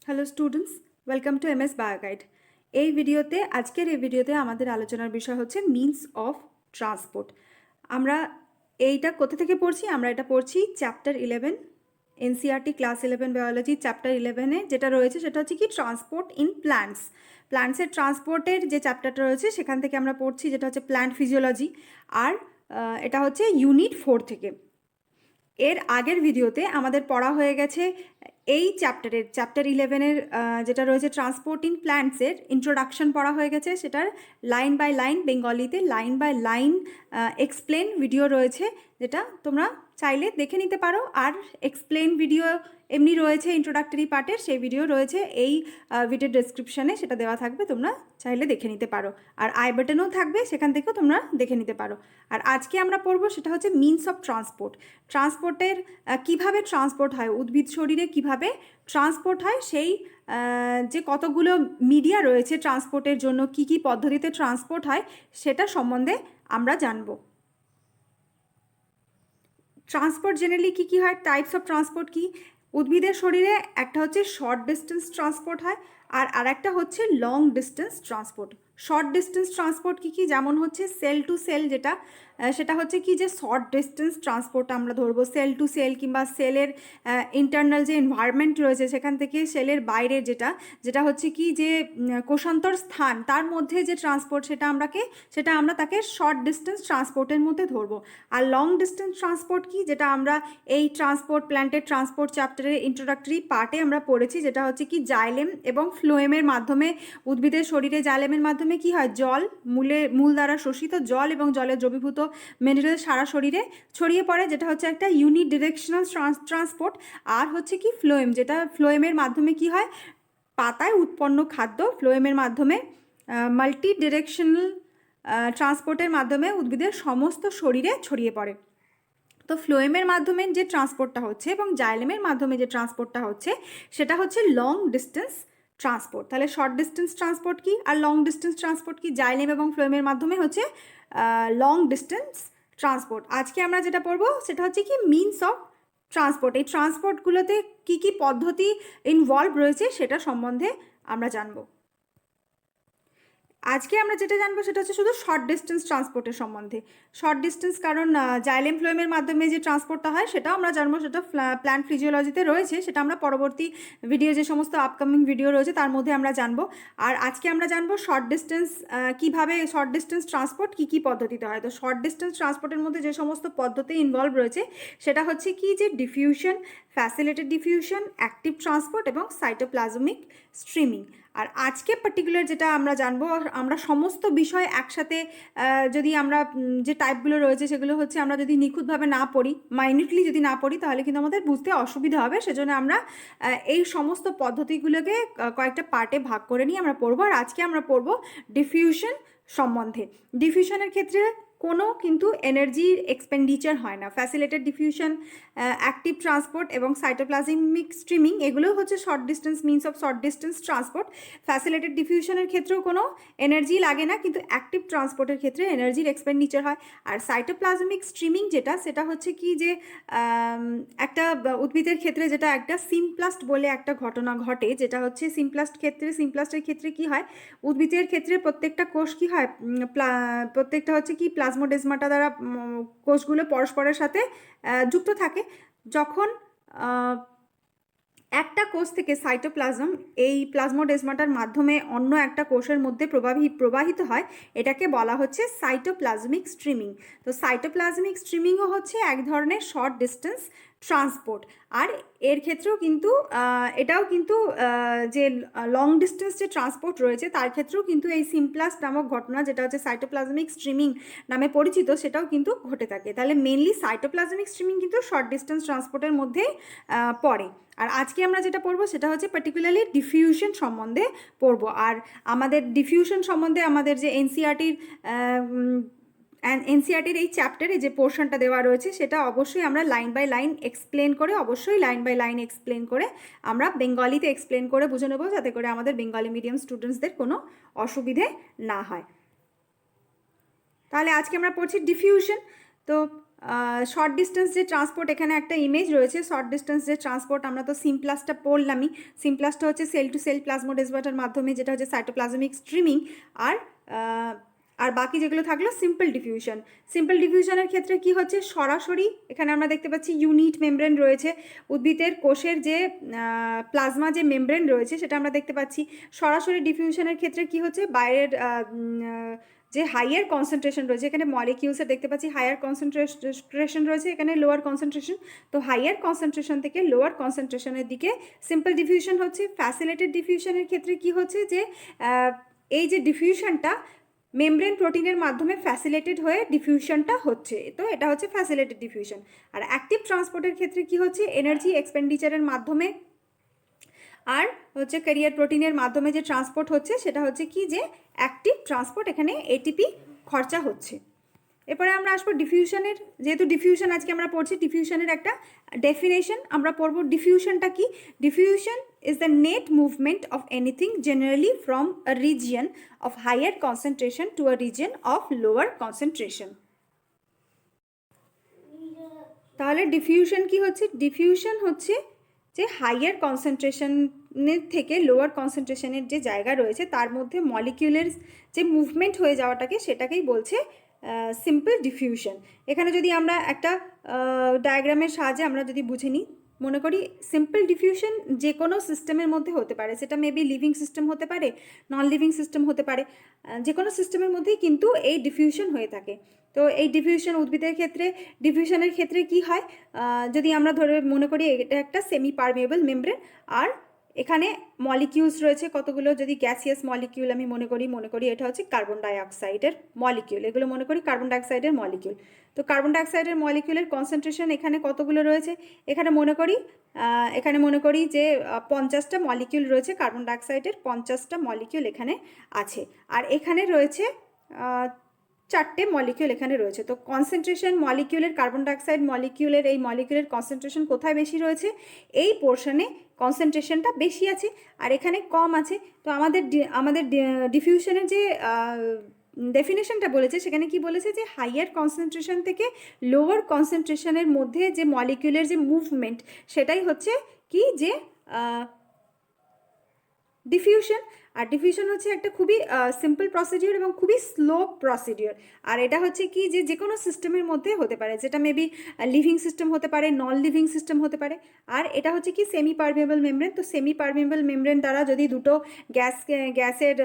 Hello students, welcome to MS Bioguide. আজকের এই ভিডিওতে আমাদের আলোচনার বিষয় হচ্ছে মিনস অফ ট্রান্সপোর্ট। আমরা এইটা কোথা থেকে পড়ছি? আমরা এটা পড়ছি chapter 11 NCERT class 11 biology chapter 11-এ যেটা রয়েছে সেটা হচ্ছে কি ট্রান্সপোর্ট ইন প্ল্যান্টসের ট্রান্সপোর্টের যে চ্যাপ্টারটা রয়েছে সেখান থেকে আমরা পড়ছি যেটা হচ্ছে প্ল্যান্ট ফিজিওলজি। আর এটা হচ্ছে ইউনিট 4 থেকে। এর আগের ভিডিওতে আমাদের পড়া হয়ে গেছে এই চ্যাপ্টার 11-এর যেটা রয়েছে ট্রান্সপোর্ট ইন প্ল্যান্টসের ইন্ট্রোডাকশন পড়া হয়ে গেছে। সেটার লাইন বাই লাইন বেঙ্গলিতে line by line explain video রয়েছে, যেটা তোমরা চাইলে দেখে নিতে পারো। আর এক্সপ্লেন ভিডিও এমনি রয়েছে ইন্ট্রোডাক্টরি পার্টের, সেই ভিডিও রয়েছে এই ভিডিও ডেসক্রিপশানে, সেটা দেওয়া থাকবে, তোমরা চাইলে দেখে নিতে পারো। আর আই বাটনও থাকবে, সেখান থেকেও তোমরা দেখে নিতে পারো। আর আজকে আমরা পড়বো সেটা হচ্ছে মিনস অফ ট্রান্সপোর্টের কিভাবে ট্রান্সপোর্ট হয়, উদ্ভিদ শরীরে কিভাবে ট্রান্সপোর্ট হয়, সেই যে কতগুলো মিডিয়া রয়েছে ট্রান্সপোর্টের জন্য, কি কি পদ্ধতিতে ট্রান্সপোর্ট হয় সেটা সম্বন্ধে আমরা জানব। ট্রান্সপোর্ট জেনারেলি কী কী হয়, টাইপস অফ ট্রান্সপোর্ট কী? উদ্ভিদের শরীরে একটা হচ্ছে শর্ট ডিস্টেন্স ট্রান্সপোর্ট হয়, আর একটা হচ্ছে long distance transport. Short distance transport কী কী? যেমন হচ্ছে সেল টু সেল, সেটা হচ্ছে কি যে শর্ট ডিস্টেন্স ট্রান্সপোর্ট আমরা ধরবো। সেল টু সেল কিংবা সেলের ইন্টারনাল যে এনভায়রনমেন্ট রয়েছে সেখান থেকে সেলের বাইরে যেটা হচ্ছে কি যে কোষান্তর স্থান, তার মধ্যে যে ট্রান্সপোর্ট সেটা আমরা তাকে শর্ট ডিস্টেন্স ট্রান্সপোর্টের মধ্যে ধরবো। আর লং ডিস্টেন্স ট্রান্সপোর্ট কি, যেটা আমরা এই প্ল্যান্টের ট্রান্সপোর্ট চ্যাপ্টারের ইন্ট্রোডাক্টরি পার্টে আমরা পড়েছি, যেটা হচ্ছে কি জাইলেম এবং ফ্লোয়েমের মাধ্যমে, উদ্ভিদের শরীরে জাইলেমের মাধ্যমে কি হয়, মূল দ্বারা শোষিত জল এবং জলের দ্রবীভূত মিনারেল সারা শরীরে ছড়িয়ে পড়ে, যেটা হচ্ছে একটা ইউনি ডিরেকশনাল ট্রান্সপোর্ট। আর হচ্ছে কি ফ্লোয়েম, যেটা ফ্লোয়েমের মাধ্যমে কি হয়, পাতায় উৎপন্ন খাদ্য ফ্লোয়েমের মাধ্যমে মাল্টি ডিরেকশনাল ট্রান্সপোর্টের মাধ্যমে উদ্ভিদের সমস্ত শরীরে ছড়িয়ে পড়ে। তো ফ্লোয়েমের মাধ্যমে যে ট্রান্সপোর্টটা হচ্ছে এবং জাইলেমের মাধ্যমে যে ট্রান্সপোর্টটা হচ্ছে সেটা হচ্ছে লং ডিস্টেন্স ট্রান্সপোর্ট। তাহলে শর্ট ডিস্টেন্স ট্রান্সপোর্ট কি আর লং ডিস্টেন্স ট্রান্সপোর্ট কি? জাইলেম এবং ফ্লোয়েমের মাধ্যমে হচ্ছে লং ডিস্টেন্স ট্রান্সপোর্ট। আজকে আমরা যেটা পড়বো সেটা হচ্ছে কি মিনস অফ ট্রান্সপোর্ট। এই ট্রান্সপোর্টগুলোতে কী কী পদ্ধতি ইনভলভ রয়েছে সেটা সম্বন্ধে আমরা জানবো। আজকে আমরা যেটা জানবো সেটা হচ্ছে শুধু শর্ট ডিস্টেন্স ট্রান্সপোর্টের সম্বন্ধে। শর্ট ডিস্টেন্স কারণ জাইলেম ফ্লোয়েমের মাধ্যমে যে ট্রান্সপোর্টটা হয় সেটাও আমরা জানবো, সেটা প্ল্যান্ট ফিজিওলজিতে রয়েছে, সেটা আমরা পরবর্তী ভিডিও, যে সমস্ত আপকামিং ভিডিও রয়েছে তার মধ্যে আমরা জানবো। আর আজকে আমরা জানবো শর্ট ডিস্টেন্স কীভাবে, শর্ট ডিস্টেন্স ট্রান্সপোর্ট কী কী পদ্ধতিতে হয়। তো শর্ট ডিস্টেন্স ট্রান্সপোর্টের মধ্যে যে সমস্ত পদ্ধতি ইনভলভ রয়েছে সেটা হচ্ছে কি যে diffusion, facilitated diffusion, active transport এবং সাইটোপ্লাজমিক স্ট্রিমিং। আর আজকে পার্টিকুলার যেটা আমরা জানবো, আমরা সমস্ত বিষয় একসাথে যদি আমরা যে টাইপগুলো রয়েছে সেগুলো হচ্ছে আমরা যদি নিখুঁতভাবে না পড়ি, মাইনিউটলি যদি না পড়ি, তাহলে কিন্তু আমাদের বুঝতে অসুবিধা হবে। সেজন্য আমরা এই সমস্ত পদ্ধতিগুলোকে কয়েকটা পার্টে ভাগ করে নিয়ে আমরা পড়বো। আর আজকে আমরা পড়বো ডিফিউশন সম্বন্ধে। ডিফিউশনের ক্ষেত্রে কোনো কিন্তু এনার্জির এক্সপেন্ডিচার হয় না। ফ্যাসিলিটেড ডিফিউশন, অ্যাক্টিভ ট্রান্সপোর্ট এবং সাইটোপ্লাজমিক স্ট্রিমিং, এগুলো হচ্ছে short distance means of short distance transport. Facilitated ডিফিউশনের ক্ষেত্রেও কোনো এনার্জি লাগে না, কিন্তু অ্যাক্টিভ ট্রান্সপোর্টের ক্ষেত্রে এনার্জির এক্সপেন্ডিচার হয়। আর সাইটোপ্লাজমিক স্ট্রিমিং সেটা হচ্ছে কি যে একটা উদ্ভিদের ক্ষেত্রে যেটা একটা সিমপ্লাস্ট বলে একটা ঘটনা ঘটে, যেটা হচ্ছে সিমপ্লাস্টের ক্ষেত্রে কি হয়, উদ্ভিদের ক্ষেত্রে প্রত্যেকটা কোষ কি হয়, প্রত্যেকটা হচ্ছে কি প্লাজমোডেজমাটা দ্বারা কোষগুলো পরস্পরের সাথে যুক্ত থাকে। যখন একটা কোষ থেকে সাইটোপ্লাজম এই প্লাজমোডেজমাটার মাধ্যমে অন্য একটা কোষের মধ্যে প্রবাহিত হয়, এটাকে বলা হচ্ছে সাইটোপ্লাজমিক স্ট্রিমিং। তো সাইটোপ্লাজমিক স্ট্রিমিংও হচ্ছে এক ধরনের শর্ট ডিস্টেন্স ট্রান্সপোর্ট। আর এর ক্ষেত্রেও কিন্তু এটাও কিন্তু যে লং ডিস্টেন্স যে ট্রান্সপোর্ট রয়েছে তার ক্ষেত্রেও কিন্তু এই সিমপ্লাস্ট নামক ঘটনা, যেটা হচ্ছে সাইটোপ্লাজমিক স্ট্রিমিং নামে পরিচিত, সেটাও কিন্তু ঘটে থাকে। তাহলে মেনলি সাইটোপ্লাজমিক স্ট্রিমিং কিন্তু শর্ট ডিস্টেন্স ট্রান্সপোর্টের মধ্যেই পড়ে। আর আজকে আমরা যেটা পড়বো সেটা হচ্ছে পার্টিকুলারলি ডিফিউশন সম্বন্ধে পড়বো। আর আমাদের ডিফিউশন সম্বন্ধে আমাদের যে এনসিইআরটির এই চ্যাপ্টারে যে পোর্শনটা দেওয়া রয়েছে সেটা অবশ্যই আমরা লাইন বাই লাইন এক্সপ্লেন করে আমরা বেঙ্গলিতে এক্সপ্লেন করে বুঝে নেবো, যাতে করে আমাদের বেঙ্গলি মিডিয়াম স্টুডেন্টসদের কোনো অসুবিধে না হয়। তাহলে আজকে আমরা পড়ছি ডিফিউশন। তো শর্ট ডিস্টেন্স যে ট্রান্সপোর্ট, এখানে একটা ইমেজ রয়েছে শর্ট ডিস্টেন্স যে ট্রান্সপোর্ট, আমরা তো সিমপ্লাসটা পড়লামই। সিমপ্লাসটা হচ্ছে সেল টু সেল প্লাজমোডেসমাটার মাধ্যমে, যেটা হচ্ছে সাইটোপ্লাজমিক স্ট্রিমিং। আর আর বাকি যেগুলো থাকলো সিম্পল ডিফিউশন। সিম্পল ডিফিউশনের ক্ষেত্রে কি হচ্ছে, সরাসরি এখানে আমরা দেখতে পাচ্ছি ইউনিট মেমব্রেন রয়েছে। উদ্ভিদের কোষের যে প্লাজমা যে মেমব্রেন রয়েছে সেটা আমরা দেখতে পাচ্ছি। সরাসরি ডিফিউশনের ক্ষেত্রে কি হচ্ছে, বাইরের যে হাইয়ার কনসেন্ট্রেশন রয়েছে, এখানে মলিকিউলসে দেখতে পাচ্ছি হায়ার কনসেন্ট্রেশন রয়েছে, এখানে লোয়ার কনসেন্ট্রেশন। তো হাইয়ার কনসেন্ট্রেশন থেকে লোয়ার কনসেন্ট্রেশনের দিকে সিম্পল ডিফিউশন হচ্ছে। ফ্যাসিলেটেড ডিফিউশনের ক্ষেত্রে কি হচ্ছে, যে এই যে ডিফিউশনটা মেমব্রেন প্রোটিনের মাধ্যমে ফ্যাসিলেটেড হয়ে ডিফিউশনটা হচ্ছে, তো এটা হচ্ছে ফ্যাসিলেটেড ডিফিউশন। আর অ্যাক্টিভ ট্রান্সপোর্টের ক্ষেত্রে কি হচ্ছে, এনার্জি এক্সপেন্ডিচারের মাধ্যমে আর হচ্ছে ক্যারিয়ার প্রোটিনের মাধ্যমে যে ট্রান্সপোর্ট হচ্ছে সেটা হচ্ছে কি, যে অ্যাক্টিভ ট্রান্সপোর্ট, এখানে এটিপি খরচা হচ্ছে। এরপরে আমরা আসবো ডিফিউশনের, যেহেতু ডিফিউশন আজকে আমরা পড়ছি, ডিফিউশনের একটা ডেফিনেশন আমরা পড়বো। ডিফিউশনটা কি, diffusion is the net movement of anything generally from a region of higher concentration to a region of lower concentration। তাহলে ডিফিউশন কি হচ্ছে, ডিফিউশন হচ্ছে যে হাইয়ার কনসেন্ট্রেশনের থেকে লোয়ার কনসেন্ট্রেশনের যে জায়গা রয়েছে তার মধ্যে মলিকিউলের যে মুভমেন্ট হয়ে যাওয়াটাকে, সেটাকেই বলছে সিম্পল ডিফিউশন। এখানে যদি আমরা একটা ডায়াগ্রামের সাহায্যে আমরা যদি বুঝে নিই, মনে করি সিম্পল ডিফিউশন যে কোনো সিস্টেমের মধ্যে হতে পারে, সেটা মেবি লিভিং সিস্টেম হতে পারে, নন লিভিং সিস্টেম হতে পারে, যে কোনো সিস্টেমের মধ্যেই কিন্তু এই ডিফিউশন হয়ে থাকে। তো এই ডিফিউশন উদ্ভিদের ক্ষেত্রে, ডিফিউশনের ক্ষেত্রে কি হয়, যদি আমরা ধরে মনে করি এটা একটা সেমি পারমিয়েবল মেমব্রেন, আর এখানে মলিকিউলস রয়েছে কতগুলো, যদি গ্যাসিয়াস মলিকিউল আমি মনে করি এটা হচ্ছে কার্বন ডাইঅক্সাইডের মলিকিউল, এগুলো মনে করি কার্বন ডাইঅক্সাইডের মলিকিউল। তো কার্বন ডাইঅক্সাইডের মলিকিউলের কনসেন্ট্রেশন এখানে কতগুলো রয়েছে, এখানে মনে করি যে 50টা মলিকিউল রয়েছে কার্বন ডাইঅক্সাইডের, 50টা মলিকিউল এখানে আছে, আর এখানে রয়েছে 4টে মলিকিউল এখানে রয়েছে। তো কনসেন্ট্রেশন মলিকিউলের, কার্বন ডাইঅক্সাইড মলিকিউলের এই মলিকিউলের কনসেন্ট্রেশন কোথায় বেশি রয়েছে, এই পোর্শনে কনসেন্ট্রেশনটা বেশি আছে, আর এখানে কম আছে। তো আমাদের ডিফিউশনের যে ডেফিনেশনটা বলেছে, সেখানে কি বলেছে, যে হাইয়ার কনসেন্ট্রেশন থেকে লোয়ার কনসেন্ট্রেশনের মধ্যে যে মলিকিউলের যে মুভমেন্ট, সেটাই হচ্ছে কি, যে ডিফিউশন। আর ডিফিউশন হচ্ছে একটা খুবই সিম্পল প্রসিডিওর এবং খুবই স্লো প্রসিডিওর। আর এটা হচ্ছে কি, যে কোনো সিস্টেমের মধ্যে হতে পারে, যেটা মেবি লিভিং সিস্টেম হতে পারে, নন লিভিং সিস্টেম হতে পারে। আর এটা হচ্ছে কি সেমি পারমিয়েবল মেমব্রেন। তো সেমি পারমিয়েবল মেমব্রেন দ্বারা যদি দুটো গ্যাসের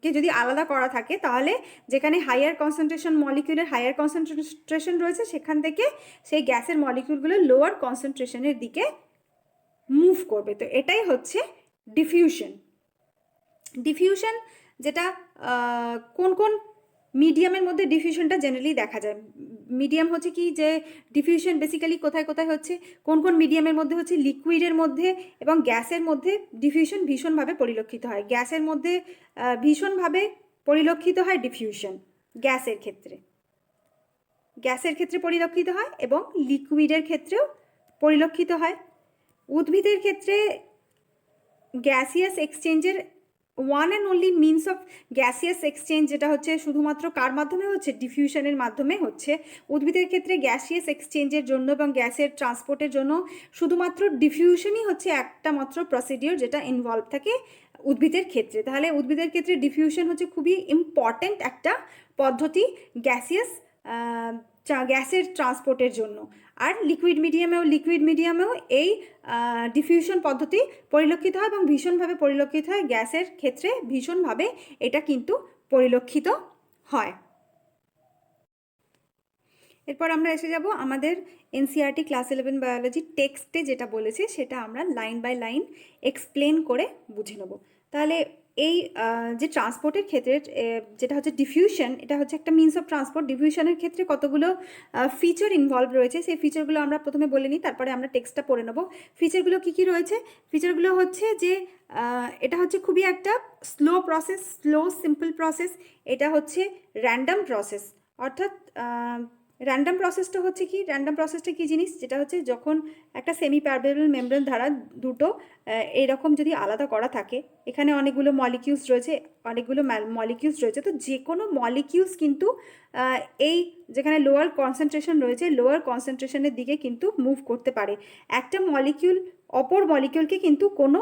কে যদি আলাদা করা থাকে, তাহলে যেখানে হাইয়ার কনসেন্ট্রেশন মলিকিউলের হাইয়ার কনসেন্ট্রেশন রয়েছে, সেখান থেকে সেই গ্যাসের মলিকিউলগুলো লোয়ার কনসেন্ট্রেশনের দিকে মুভ করবে। তো এটাই হচ্ছে ডিফিউশন। ডিফিউশন যেটা কোন কোন মিডিয়ামের মধ্যে ডিফিউশনটা জেনারেলি দেখা যায়, মিডিয়াম হচ্ছে কি, যে ডিফিউশন বেসিক্যালি কোথায় কোথায় হচ্ছে, কোন কোন মিডিয়ামের মধ্যে হচ্ছে, লিকুইডের মধ্যে এবং গ্যাসের মধ্যে ডিফিউশন ভীষণভাবে পরিলক্ষিত হয়। গ্যাসের মধ্যে ভীষণভাবে পরিলক্ষিত হয় ডিফিউশন, গ্যাসের ক্ষেত্রে পরিলক্ষিত হয় এবং লিকুইডের ক্ষেত্রেও পরিলক্ষিত হয়। উদ্ভিদের ক্ষেত্রে গ্যাসিয়াস এক্সচেঞ্জের one and only means of gaseous exchange যেটা হচ্ছে শুধুমাত্র কার মাধ্যমে হচ্ছে, ডিফিউশনের মাধ্যমে হচ্ছে। উদ্ভিদের ক্ষেত্রে গ্যাসিয়াস এক্সচেঞ্জের জন্য এবং গ্যাসের ট্রান্সপোর্টের জন্য শুধুমাত্র ডিফিউশনই হচ্ছে একটা মাত্র প্রসিডিওর যেটা ইনভলভ থাকে উদ্ভিদের ক্ষেত্রে। তাহলে উদ্ভিদের ক্ষেত্রে ডিফিউশন হচ্ছে খুবই ইম্পর্ট্যান্ট একটা পদ্ধতি গ্যাসের ট্রান্সপোর্টের জন্য। আর লিকুইড মিডিয়ামেও এই ডিফিউশন পদ্ধতি পরিলক্ষিত হয় এবং ভীষণভাবে পরিলক্ষিত হয়, গ্যাসের ক্ষেত্রে ভীষণভাবে এটা কিন্তু পরিলক্ষিত হয়। এরপর আমরা এসে যাব আমাদের এনসিইআরটি ক্লাস 11 বায়োলজি টেক্সটে যেটা বলেছে সেটা আমরা লাইন বাই লাইন এক্সপ্লেন করে বুঝে নেব। তাহলে এই যে ট্রান্সপোর্টের ক্ষেত্রে যেটা হচ্ছে ডিফিউশন, এটা হচ্ছে একটা মিনস অফ ট্রান্সপোর্ট। ডিফিউশনের ক্ষেত্রে কতগুলো ফিচার ইনভলভ রয়েছে, সেই ফিচারগুলো আমরা প্রথমে বলে নিই, তারপরে আমরা টেক্সটটা পড়ে নেব। ফিচারগুলো কী কী রয়েছে, ফিচারগুলো হচ্ছে যে এটা হচ্ছে খুবই একটা স্লো প্রসেস, সিম্পল প্রসেস। এটা হচ্ছে র্যান্ডম প্রসেস, অর্থাৎ র্যান্ডম প্রসেসটা হচ্ছে কি, র্যান্ডম প্রসেসটা কী জিনিস, যেটা হচ্ছে যখন একটা সেমি পারমেবল মেমব্রেন দ্বারা দুটো এইরকম যদি আলাদা করা থাকে, এখানে অনেকগুলো মলিকিউলস রয়েছে, তো যে কোনো মলিকিউলস কিন্তু এই যেখানে লোয়ার কনসেন্ট্রেশন রয়েছে, লোয়ার কনসেন্ট্রেশনের দিকে কিন্তু মুভ করতে পারে। একটা মলিকিউল অপর মলিকিউলকে কিন্তু কোনো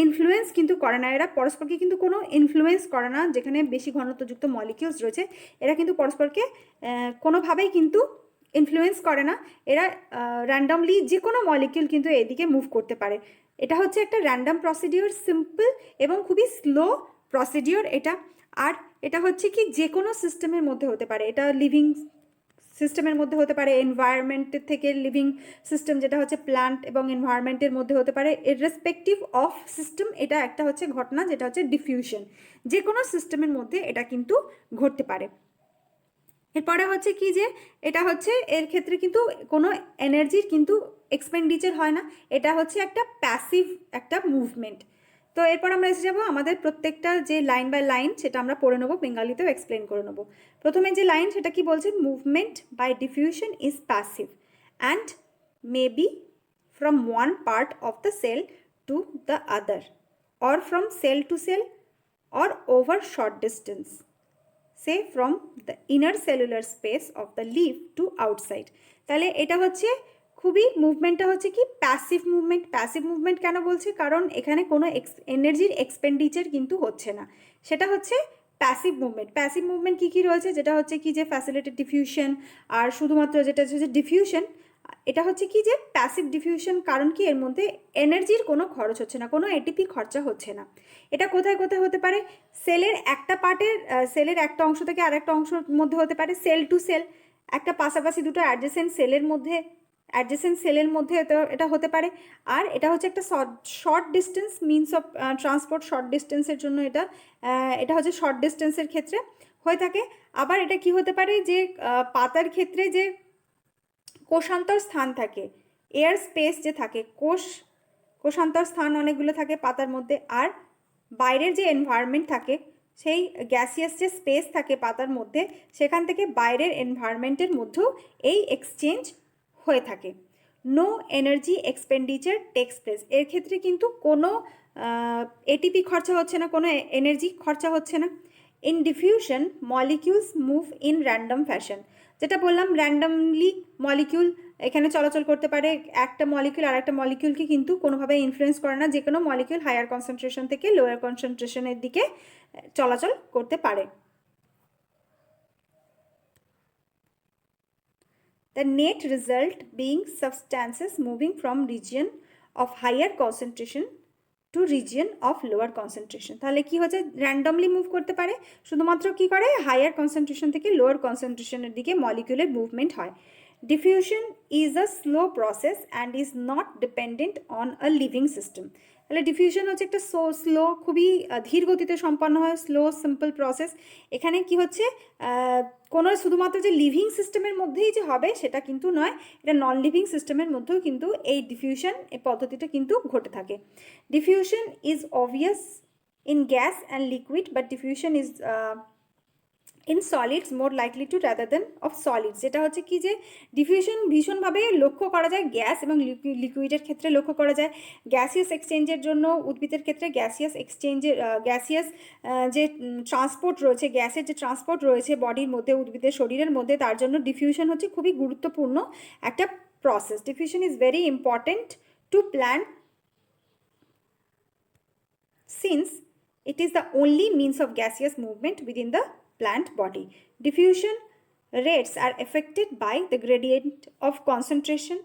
ইনফ্লুয়েন্স কিন্তু করে না, এরা পরস্পরকে কিন্তু কোনো ইনফ্লুয়েন্স করে না। যেখানে বেশি ঘনত্বযুক্ত মলিকিউলস রয়েছে এরা কিন্তু পরস্পরকে কোনোভাবেই কিন্তু ইনফ্লুয়েন্স করে না, এরা র্যান্ডমলি যে কোনো মলিকিউল কিন্তু এদিকে মুভ করতে পারে। এটা হচ্ছে একটা র্যান্ডম প্রসিডিওর, সিম্পল এবং খুবই স্লো প্রসিডিওর এটা। আর এটা হচ্ছে কি যে কোনো সিস্টেমের মধ্যে হতে পারে, এটা লিভিং সিস্টেমের মধ্যে হতে পারে, এনভায়রনমেন্টের থেকে লিভিং সিস্টেম যেটা হচ্ছে প্ল্যান্ট এবং এনভায়রনমেন্টের মধ্যে হতে পারে, ইররেসপেক্টিভ অফ সিস্টেম। এটা একটা হচ্ছে ঘটনা যেটা হচ্ছে ডিফিউশন, যে কোনো সিস্টেমের মধ্যে এটা কিন্তু ঘটতে পারে। এরপরে হচ্ছে কি যে এটা হচ্ছে এর ক্ষেত্রে কিন্তু কোনো এনার্জির কিন্তু এক্সপেন্ডিচার হয় না, এটা হচ্ছে একটা প্যাসিভ একটা মুভমেন্ট। তো এরপর আমরা এসে যাবো আমাদের প্রত্যেকটা যে লাইন বাই লাইন সেটা আমরা পড়ে নেবো, বেঙ্গালিতেও এক্সপ্লেন করে নেবো। প্রথমে যে লাইন সেটা কি বলছে, movement by diffusion is passive and may be from one part of the cell to the other or from cell to cell or over short distance, say from the inner cellular space of the leaf to outside. তাহলে এটা হচ্ছে খুবই মুভমেন্টটা হচ্ছে কি passive movement. Passive movement কেন বলছে, কারণ এখানে কোনো এনার্জির এক্সপেন্ডিচার কিন্তু হচ্ছে না, সেটা হচ্ছে প্যাসিভ মুভমেন্ট। প্যাসিভ মুভমেন্ট কী কী রয়েছে, যেটা হচ্ছে কি যে ফ্যাসিলিটেড ডিফিউশন, আর শুধুমাত্র যেটা হচ্ছে ডিফিউশন, এটা হচ্ছে কি যে প্যাসিভ ডিফিউশন, কারণ কি এর মধ্যে এনার্জির কোনো খরচ হচ্ছে না, কোনো এটিপি খরচা হচ্ছে না। এটা কোথায় কোথায় হতে পারে, সেলের একটা পার্টের সেলের একটা অংশ থেকে আরেকটা অংশের মধ্যে হতে পারে, সেল টু সেল, একটা পাশাপাশি দুটো অ্যাডজেসেন্ট সেলের মধ্যে এটা হতে পারে। আর এটা হচ্ছে একটা short distance means of transport, short ডিস্টেন্সের জন্য এটা হচ্ছে শর্ট ডিস্টেন্সের ক্ষেত্রে হয়ে থাকে। আবার এটা কি হতে পারে যে পাতার ক্ষেত্রে যে কোষান্তর স্থান থাকে, এয়ার স্পেস যে থাকে, কোষান্তর স্থান অনেকগুলো থাকে পাতার মধ্যে, আর বাইরের যে এনভায়রনমেন্ট থাকে, সেই গ্যাসিয়াস যে স্পেস থাকে পাতার মধ্যে, সেখান থেকে বাইরের এনভায়রনমেন্টের মধ্যেও এই এক্সচেঞ্জ হয়ে থাকে। No energy expenditure takes place, এর ক্ষেত্রে কিন্তু কোনো এটিপি খরচা হচ্ছে না, কোনো এনার্জি খরচা হচ্ছে না। In diffusion molecules move in random fashion, যেটা বললাম র্যান্ডমলি মলিকিউল এখানে চলাচল করতে পারে, একটা মলিকিউল আর একটা মলিকিউলকে কিন্তু কোনোভাবে ইনফ্লুয়েন্স করে না, যে কোনো মলিকিউল হায়ার কনসেন্ট্রেশন থেকে লোয়ার কনসেন্ট্রেশনের দিকে চলাচল করতে পারে। The net result being substances moving from region of higher concentration to region of lower concentration. তাহলে কি হচ্ছে, র্যান্ডমলি মুভ করতে পারে, শুধুমাত্র কি করে হায়ার কনসেন্ট্রেশন থেকে লোয়ার কনসেন্ট্রেশনের দিকে মলিকিউলের মুভমেন্ট হয়। Diffusion is a slow process and is not dependent on a living system. তাহলে ডিফিউশন হচ্ছে একটা স্লো, খুবই ধীর গতিতে সম্পন্ন হয়, স্লো সিম্পল প্রসেস। এখানে কি হচ্ছে, কোনো শুধুমাত্র যে লিভিং সিস্টেমের মধ্যেই যে হবে সেটা কিন্তু নয়, এটা নন লিভিং সিস্টেমের মধ্যেও কিন্তু এই ডিফিউশন এই পদ্ধতিটা কিন্তু ঘটে থাকে। Diffusion is obvious in gas and liquid, but diffusion is in solids more likely to rather than of solids. যেটা হচ্ছে কি যে ডিফিউশন ভীষণভাবে লক্ষ্য করা যায় গ্যাস এবং লিকুইডের ক্ষেত্রে লক্ষ্য করা যায়। গ্যাসিয়াস এক্সচেঞ্জের জন্য উদ্ভিদের ক্ষেত্রে গ্যাসিয়াস যে ট্রান্সপোর্ট রয়েছে, গ্যাসের যে ট্রান্সপোর্ট রয়েছে বডির মধ্যে, উদ্ভিদের শরীরের মধ্যে, তার জন্য ডিফিউশন হচ্ছে খুবই গুরুত্বপূর্ণ একটা process. Diffusion is very important to plant since it is the only means of gaseous movement within the plant body. Diffusion rates are affected by the gradient of concentration,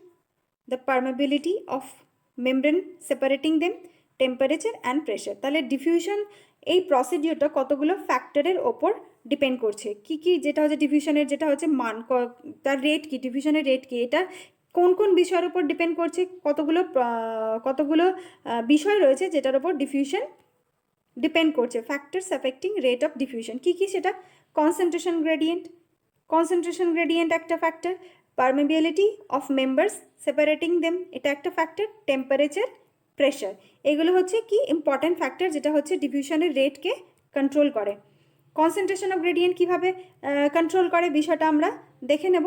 the permeability of membrane separating them, temperature and pressure. তাহলে diffusion এই প্রসিডিওরটা কতগুলো ফ্যাক্টরের ওপর depend করছে। কি কি, যেটা হচ্ছে ডিফিউশনের যেটা হচ্ছে মান, তার রেট কি, ডিফিউশনের রেট কি, এটা কোন কোন বিষয়ের উপর ডিপেন্ড করছে, কতগুলো বিষয় রয়েছে যেটার উপর ডিফিউশন ডিপেন্ড করছে। Factors affecting rate of diffusion কী কী, সেটা কনসেন্ট্রেশন গ্রেডিয়েন্ট একটা factor, permeability of members separating them এটা একটা ফ্যাক্টর, টেম্পারেচার, প্রেশার, এগুলো হচ্ছে কি ইম্পর্ট্যান্ট ফ্যাক্টর যেটা হচ্ছে ডিফিউশনের রেটকে কন্ট্রোল করে। কনসেন্ট্রেশন অফ গ্রেডিয়েন্ট কীভাবে কন্ট্রোল করে বিষয়টা আমরা দেখে নেব।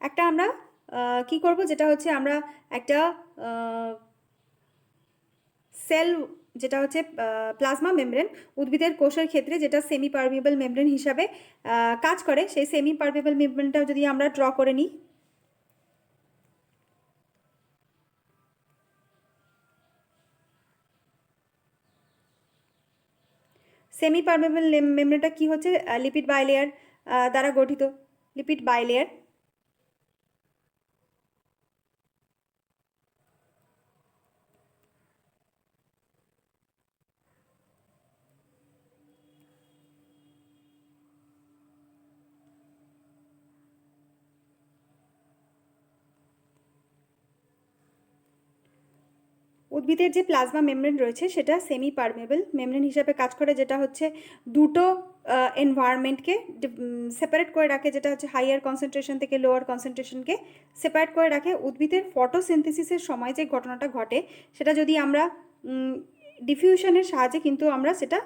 একটা আমরা কি করব, যেটা হচ্ছে আমরা একটা সেল, যেটা হচ্ছে প্লাজমা মেমব্রেন, উদ্ভিদের কোষের ক্ষেত্রে যেটা সেমি পারমিয়েবল মেমব্রেন হিসাবে কাজ করে, সেই সেমি পারমিয়েবল মেমব্রেনটা যদি আমরা ড্র করে নিই। সেমি পারমিয়েবল মেমব্রেনটা কি হচ্ছে, লিপিড বাইলেয়ার দ্বারা গঠিত, লিপিড বাইলেয়ার। উদ্ভিদের যে প্লাজমা মেমব্রেন রয়েছে সেটা সেমি পারমেবল মেমব্রেন হিসাবে কাজ করে, যেটা হচ্ছে দুটো এনভায়রনমেন্টকে সেপারেট করে রাখে, যেটা হচ্ছে হাইয়ার কনসেন্ট্রেশন থেকে লোয়ার কনসেন্ট্রেশনকে সেপারেট করে রাখে। উদ্ভিদের ফটোসিনথেসিসের সময় যে ঘটনাটা ঘটে সেটা যদি আমরা ডিফিউশনের সাহায্যে কিন্তু আমরা সেটা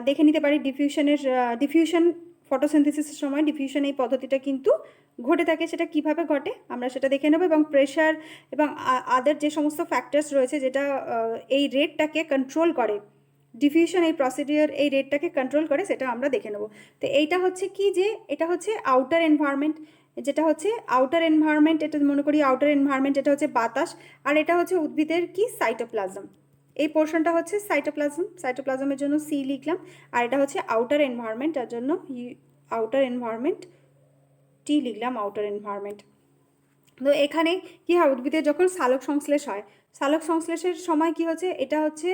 দেখে নিতে পারি। ডিফিউশন ফটোসিনথেসিসের সময় ডিফিউশন এই পদ্ধতিটা কিন্তু ঘটে থাকে। সেটা কিভাবে ঘটে আমরা সেটা দেখে নেব, এবং প্রেশার এবং আদার যে সমস্ত ফ্যাক্টরস রয়েছে যেটা এই রেটটাকে কন্ট্রোল করে, ডিফিউশন এই প্রসিডিওর এই রেটটাকে কন্ট্রোল করে, সেটা আমরা দেখে নেব। তো এইটা হচ্ছে কি, যে এটা হচ্ছে আউটার এনভায়রনমেন্ট, যেটা হচ্ছে আউটার এনভায়রনমেন্ট, এটা মনে করি আউটার এনভায়রনমেন্ট, এটা হচ্ছে বাতাস, আর এটা হচ্ছে উদ্ভিদের কি সাইটোপ্লাজম। এই পোর্শনটা হচ্ছে সাইটোপ্লাজম, সাইটোপ্লাজমের জন্য সি লিখলাম, আর এটা হচ্ছে আউটার এনভায়রনমেন্ট, তার জন্য আউটার এনভায়রনমেন্ট টি লিখলাম, আউটার এনভায়রনমেন্ট। তো এখানে কি হয়, উদ্ভিদের যখন সালোক সংশ্লেষ হয়, সালোক সংশ্লেষের সময় কি হচ্ছে, এটা হচ্ছে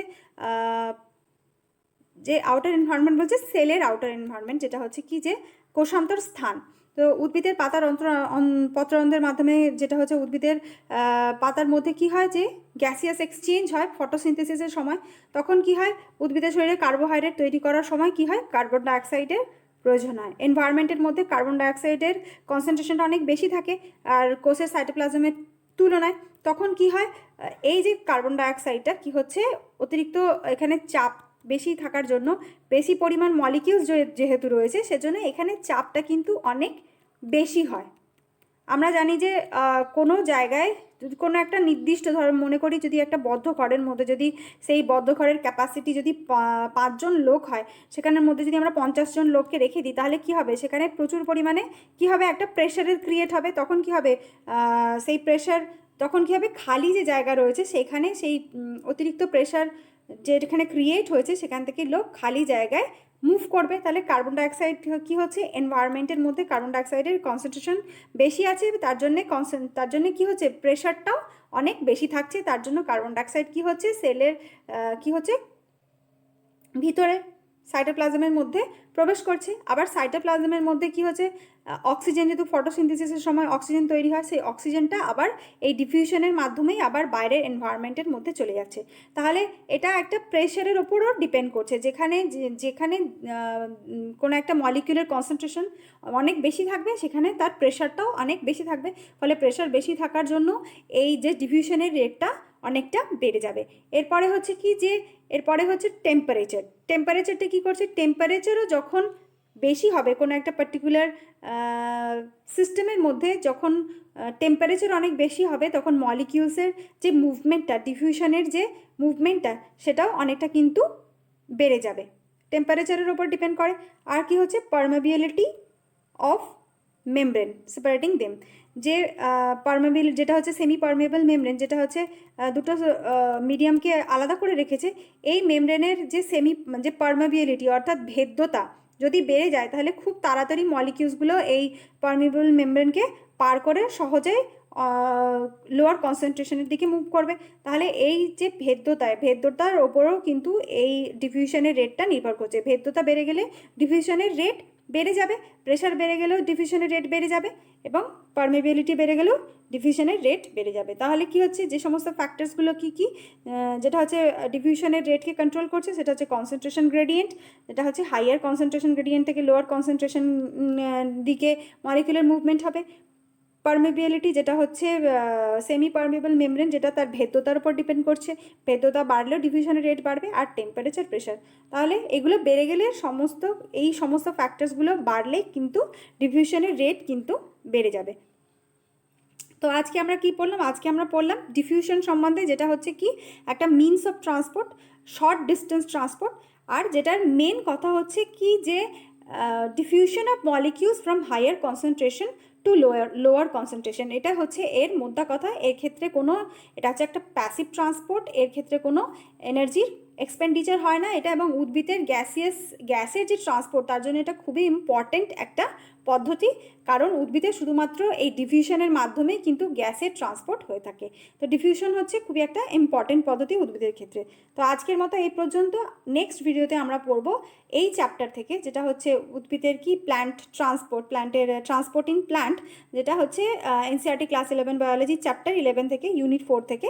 যে আউটার এনভায়রনমেন্ট বলছে সেলের আউটার এনভায়রনমেন্ট, যেটা হচ্ছে কি যে কোষান্তর স্থান। তো উদ্ভিদের পাতার পত্রান্তরের মাধ্যমে যেটা হচ্ছে উদ্ভিদের পাতার মধ্যে কি হয়, যে গ্যাসিয়াস এক্সচেঞ্জ হয় ফটোসিনথেসিসের সময়। তখন কি হয়, উদ্ভিদের শরীরে কার্বোহাইড্রেট তৈরি করার সময় কি হয়, কার্বন ডাইঅক্সাইডের প্রয়োজন হয়। এনভায়রনমেন্টের মধ্যে কার্বন ডাইঅক্সাইডের কনসেন্ট্রেশনটা অনেক বেশি থাকে আর কোষের সাইটোপ্লাজমের তুলনায়। তখন কি হয়, এই যে কার্বন ডাইঅক্সাইডটা কি হচ্ছে, অতিরিক্ত এখানে চাপ বেশি থাকার জন্য, বেশি পরিমাণ মলিকিউলস যেহেতু রয়েছে, সেজন্য এখানে চাপটা কিন্তু অনেক বেশি হয়। আমরা জানি যে কোনো জায়গায় যদি কোনো একটা নির্দিষ্ট, ধর মনে করি যদি একটা বদ্ধ ঘরের মধ্যে যদি সেই বদ্ধ ঘরের ক্যাপাসিটি যদি 5 জন লোক হয়, সেখানের মধ্যে যদি আমরা 50 জন লোককে রেখে দিই, তাহলে কি হবে, সেখানে প্রচুর পরিমাণে কি হবে, একটা প্রেশারের ক্রিয়েট হবে। তখন কি হবে, সেই প্রেশার, তখন কি হবে, খালি যে জায়গা রয়েছে সেখানে সেই অতিরিক্ত প্রেশার যেখানে ক্রিয়েট হয়েছে সেখান থেকে লোক খালি জায়গায় মুভ করবে। তাহলে কার্বন ডাইঅক্সাইড কি হচ্ছে, এনভায়রনমেন্টের মধ্যে কার্বন ডাইঅক্সাইডের কনসেন্ট্রেশন বেশি আছে, তার জন্য কি হচ্ছে, প্রেশারটাও অনেক বেশি থাকছে। তার জন্য কার্বন ডাইঅক্সাইড কি হচ্ছে, সেলের কি হচ্ছে, ভিতরে সাইটোপ্লাজমের মধ্যে প্রবেশ করছে। আবার সাইটোপ্লাজমের মধ্যে কি হচ্ছে, অক্সিজেন, যেহেতু ফটোসিনথেসিসের সময় অক্সিজেন তৈরি হয়, সেই অক্সিজেনটা আবার এই ডিফিউশনের মাধ্যমেই আবার বাইরের এনভায়রনমেন্টের মধ্যে চলে যাচ্ছে। তাহলে এটা একটা প্রেশারের ওপরও ডিপেন্ড করছে, যেখানে যেখানে কোনো একটা মলিকিউলের কনসেন্ট্রেশন অনেক বেশি থাকবে, সেখানে তার প্রেশারটাও অনেক বেশি থাকবে। ফলে প্রেশার বেশি থাকার জন্য এই যে ডিফিউশনের রেটটা অনেকটা বেড়ে যাবে। এরপরে হচ্ছে কি, যে এরপরে হচ্ছে টেম্পারেচার। টেম্পারেচারটা কী করছে, টেম্পারেচারও যখন বেশি হবে কোনো একটা পার্টিকুলার সিস্টেমের মধ্যে, যখন টেম্পারেচার অনেক বেশি হবে, তখন মলিকিউলসের যে মুভমেন্টটা, ডিফিউশনের যে মুভমেন্টটা, সেটাও অনেকটা কিন্তু বেড়ে যাবে, টেম্পারেচারের ওপর ডিপেন্ড করে। আর কি হচ্ছে, permeability of membrane separating them, যে পারমেবল, যেটা হচ্ছে সেমি পারমেবল মেমব্রেন, যেটা হচ্ছে দুটো মিডিয়ামকে আলাদা করে রেখেছে। এই মেমব্রেনের যে পারমেবিলিটি অর্থাৎ ভেদ্যতা যদি বেড়ে যায়, তাহলে খুব তাড়াতাড়ি মলিকিউলসগুলো এই পারমেবল মেমব্রেনকে পার করে সহজেই লোয়ার কনসেন্ট্রেশনের দিকে মুভ করবে। তাহলে এই যে ভেদ্যতার ওপরেও কিন্তু এই ডিফিউশনের রেটটা নির্ভর করছে। ভেদ্যতা বেড়ে গেলে ডিফিউশনের রেট বেড়ে যাবে, প্রেশার বেড়ে গেলেও ডিফিউশনের রেট বেড়ে যাবে, এবং পারমেবিলিটি বেড়ে গেলেও ডিফিউশনের রেট বেড়ে যাবে। তাহলে কি হচ্ছে, যে সমস্ত ফ্যাক্টরসগুলো কি কি, যেটা হচ্ছে ডিফিউশনের রেটকে কন্ট্রোল করছে, সেটা হচ্ছে কনসেন্ট্রেশন গ্রেডিয়েন্ট, যেটা হচ্ছে হাইয়ার কনসেন্ট্রেশন গ্রেডিয়েন্ট থেকে লোয়ার কনসেন্ট্রেশন দিকে মলিকুলার মুভমেন্ট হবে। পারমেবিলিটি যেটা হচ্ছে সেমি পারমেবল মেমব্রেন, যেটা তার ভেদ্যতার উপর ডিপেন্ড করছে, ভেদ্যতা বাড়লেও ডিফিউশনের রেট বাড়বে, আর টেম্পারেচার প্রেশার। তাহলে এগুলো বেড়ে গেলে এই সমস্ত ফ্যাক্টরসগুলো বাড়লেই কিন্তু ডিফিউশনের রেট কিন্তু বেড়ে যাবে। তো আজকে আমরা কি পড়লাম? আজকে আমরা পড়লাম ডিফিউশন সম্বন্ধে, যেটা হচ্ছে কি একটা means of transport, short distance transport. আর যেটার মেন কথা হচ্ছে কি যে diffusion of molecules from higher concentration to lower concentration, এটা হচ্ছে এর মোদ্দা কথা। এর ক্ষেত্রে এটা হচ্ছে একটা প্যাসিভ ট্রান্সপোর্ট, এর ক্ষেত্রে কোনো এনার্জির এক্সপেন্ডিচার হয় না এটা, এবং উদ্ভিদের গ্যাসের যে ট্রান্সপোর্ট তার জন্য এটা খুবই ইম্পর্টেন্ট একটা পদ্ধতি, কারণ উদ্ভিদের শুধুমাত্র এই ডিফিউশনের মাধ্যমেই কিন্তু গ্যাসের ট্রান্সপোর্ট হয়ে থাকে। তো ডিফিউশন হচ্ছে খুবই একটা ইম্পর্টেন্ট পদ্ধতি উদ্ভিদের ক্ষেত্রে। তো আজকের মতো এই পর্যন্ত। নেক্সট ভিডিওতে আমরা পড়ব এই চ্যাপ্টার থেকে, যেটা হচ্ছে উদ্ভিদের কি প্ল্যান্টের ট্রান্সপোর্টিং প্ল্যান্ট, যেটা হচ্ছে এনসিইআরটি ক্লাস 11 বায়োলজি চ্যাপ্টার 11 থেকে ইউনিট 4 থেকে।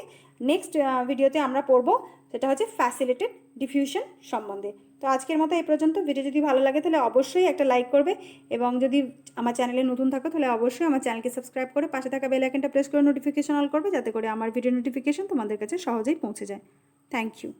নেক্সট ভিডিওতে আমরা পড়ব সেটা হচ্ছে ফ্যাসিলিটেড ডিফিউশন সম্বন্ধে। তো আজকের মতো এই পর্যন্ত। ভিডিও যদি ভালো লাগে তাহলে অবশ্যই একটা লাইক করবে, এবং যদি আমার চ্যানেলে নতুন থাকো তাহলে অবশ্যই আমার চ্যানেলকে সাবস্ক্রাইব করে পাশে থাকা বেল আইকনটা প্রেস করে নোটিফিকেশন অল করবে, যাতে করে আমার ভিডিও নোটিফিকেশন তোমাদের কাছে সহজেই পৌঁছে যায়। Thank you.